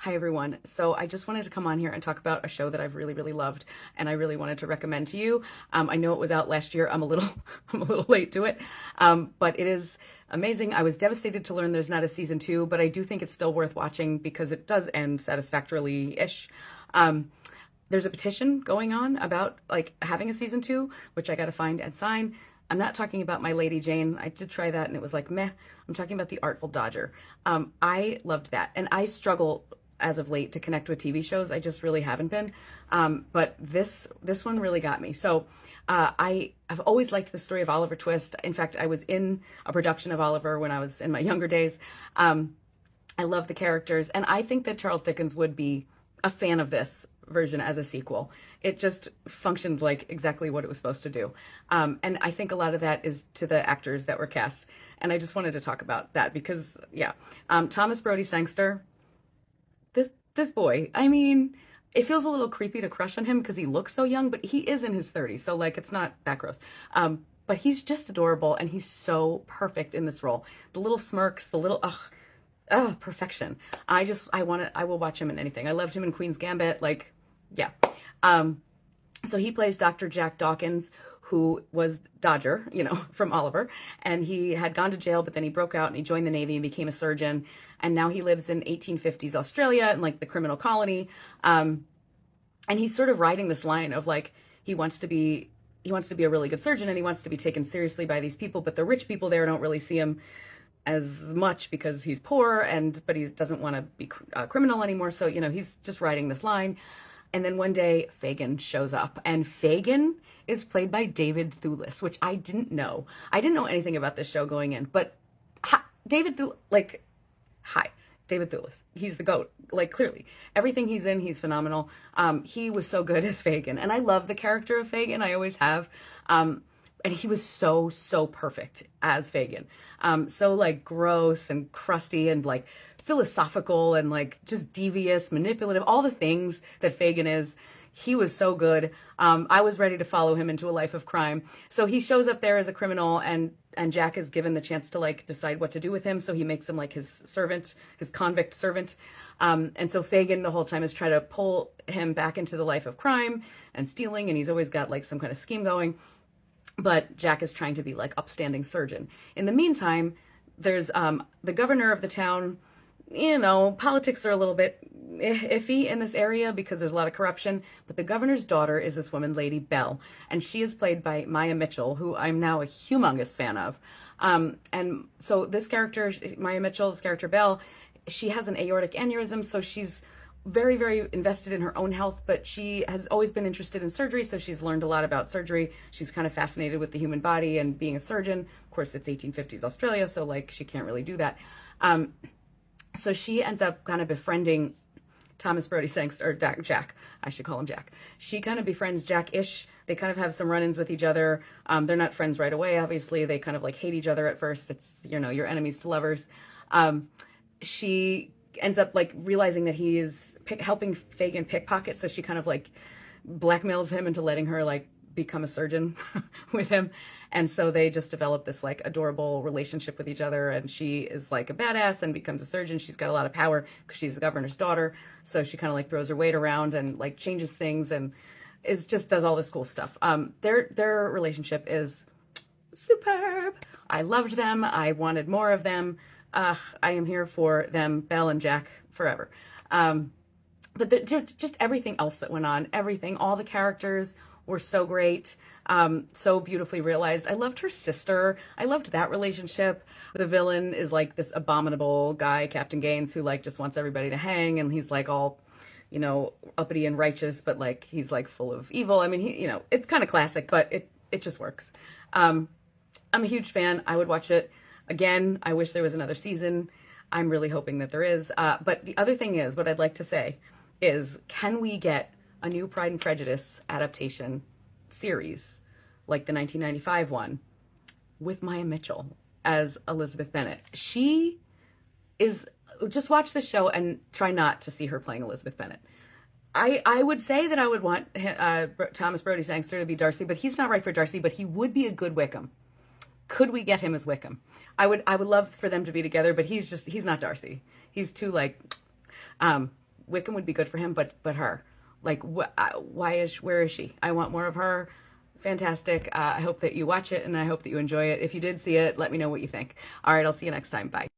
Hi everyone. So I just wanted to come on here and talk about a show that I've really, really loved, and I really wanted to recommend to you. I know it was out last year. I'm a little, I'm a little late to it, but it is amazing. I was devastated to learn there's not a season two, but I do think it's still worth watching because it does end satisfactorily-ish. Um, there's a petition going on about like having a season two, which I got to find and sign. I'm not talking about My Lady Jane. I did try that and it was like meh. I'm talking about The Artful Dodger. I loved that, and I struggle as of late to connect with TV shows. I just really haven't been. But this one really got me. So I have always liked the story of Oliver Twist. In fact, I was in a production of Oliver when I was in my younger days. I love the characters, and I think that Charles Dickens would be a fan of this version as a sequel. It just functioned like exactly what it was supposed to do. And I think a lot of that is to the actors that were cast. And I just wanted to talk about that because, yeah, Thomas Brody Sangster, this boy, I mean, it feels a little creepy to crush on him because he looks so young, but he is in his 30s, so like it's not that gross. But he's just adorable, and he's so perfect in this role. The little smirks, the little perfection. I will watch him in anything. I loved him in Queen's Gambit, like, yeah. So he plays Dr. Jack Dawkins, who was Dodger, from Oliver. And he had gone to jail, but then he broke out and he joined the Navy and became a surgeon. And now he lives in 1850s Australia in like the criminal colony. And he's sort of riding this line of like, he wants to be a really good surgeon and he wants to be taken seriously by these people, but the rich people there don't really see him as much because he's poor but he doesn't want to be a criminal anymore. So, he's just riding this line. And then one day Fagin shows up, and Fagin is played by David Thewlis, which I didn't know. I didn't know anything about this show going in, but David Thewlis. He's the GOAT. Like, clearly. Everything he's in, he's phenomenal. He was so good as Fagin. And I love the character of Fagin. I always have. And he was so, so perfect as Fagin. So, like, gross and crusty and, like, philosophical and, like, just devious, manipulative, all the things that Fagin is. He was so good. I was ready to follow him into a life of crime. So he shows up there as a criminal, and Jack is given the chance to like decide what to do with him. So he makes him like his servant, his convict servant. And so Fagin the whole time is trying to pull him back into the life of crime and stealing. And he's always got like some kind of scheme going. But Jack is trying to be like upstanding surgeon. In the meantime, there's the governor of the town. Politics are a little bit iffy in this area because there's a lot of corruption. But the governor's daughter is this woman, Lady Bell, and she is played by Maya Mitchell, who I'm now a humongous fan of. And so this character, Maya Mitchell's character Bell, she has an aortic aneurysm, so she's very, very invested in her own health, but she has always been interested in surgery, so she's learned a lot about surgery. She's kind of fascinated with the human body and being a surgeon. Of course, it's 1850s Australia, so like she can't really do that. So she ends up kind of befriending Thomas Brody Sangster, or Jack. I should call him Jack. She kind of befriends Jack-ish. They kind of have some run-ins with each other. They're not friends right away, obviously. They kind of like hate each other at first. It's, your enemies to lovers. She ends up like realizing that he is helping Fagin pickpocket. So she kind of like blackmails him into letting her like become a surgeon with him. And so they just develop this like adorable relationship with each other, and she is like a badass and becomes a surgeon. She's got a lot of power because she's the governor's daughter, so she kind of like throws her weight around and like changes things and does all this cool stuff. Their relationship is superb. I loved them. I wanted more of them. I am here for them, Belle and Jack, forever. But just everything else that went on, all the characters were so great, so beautifully realized. I loved her sister. I loved that relationship. The villain is like this abominable guy, Captain Gaines, who like just wants everybody to hang, and he's like all, uppity and righteous, but like he's like full of evil. I mean, it's kind of classic, but it just works. I'm a huge fan. I would watch it again. I wish there was another season. I'm really hoping that there is. But the other thing is, what I'd like to say is, can we get a new Pride and Prejudice adaptation series like the 1995 one with Maya Mitchell as Elizabeth Bennet? She is, just watch the show and try not to see her playing Elizabeth Bennet. I would say that I would want Thomas Brody Sangster to be Darcy, but he's not right for Darcy, but he would be a good Wickham. Could we get him as Wickham? I would love for them to be together, but he's not Darcy. He's too like, Wiccan would be good for him, but her. Like, where is she? I want more of her. Fantastic. I hope that you watch it and I hope that you enjoy it. If you did see it, let me know what you think. All right, I'll see you next time. Bye.